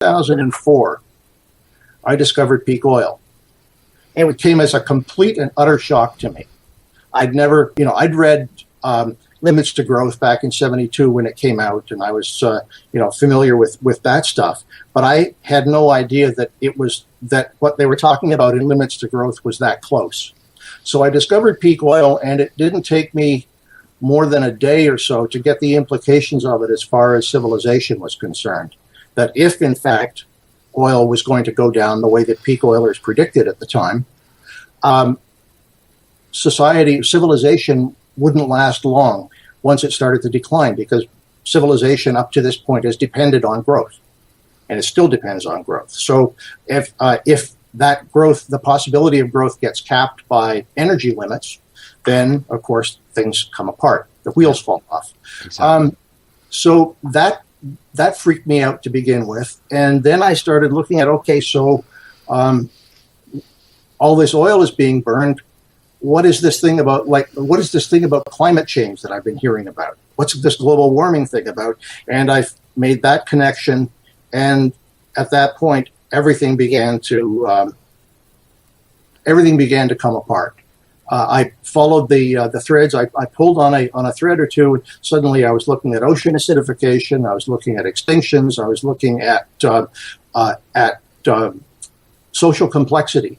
2004, I discovered peak oil. And it came as a complete and utter shock to me. I'd never, I'd read Limits to Growth back in '72 when it came out, and I was, familiar with that stuff. But I had no idea that what they were talking about in Limits to Growth was that close. So I discovered peak oil, and it didn't take me more than a day or so to get the implications of it as far as civilization was concerned. That if, in fact, oil was going to go down the way that peak oilers predicted at the time, civilization wouldn't last long once it started to decline, because civilization up to this point has depended on growth, and it still depends on growth. So if that growth, the possibility of growth, gets capped by energy limits, then of course things come apart. The wheels fall off. Exactly. So that freaked me out to begin with, and then I started looking at, okay, so all this oil is being burned. What is this thing about climate change that I've been hearing about? What's this global warming thing about? And I made that connection, and at that point, everything began to come apart. I followed the threads. I pulled on a thread or two, and suddenly I was looking at ocean acidification. I was looking at extinctions. I was looking at social complexity.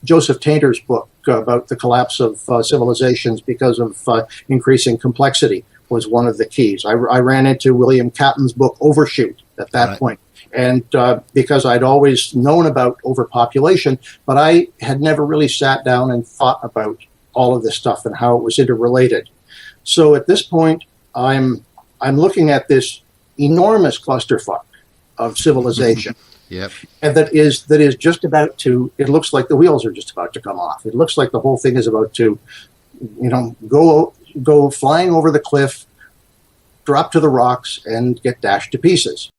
Joseph Tainter's book about the collapse of civilizations because of increasing complexity was one of the keys. I ran into William Catton's book Overshoot at that point. And because I'd always known about overpopulation, but I had never really sat down and thought about all of this stuff and how it was interrelated. So at this point, I'm looking at this enormous clusterfuck of civilization. Yep. And that is just about to, it looks like the wheels are just about to come off. It looks like the whole thing is about to, go flying over the cliff, drop to the rocks, and get dashed to pieces.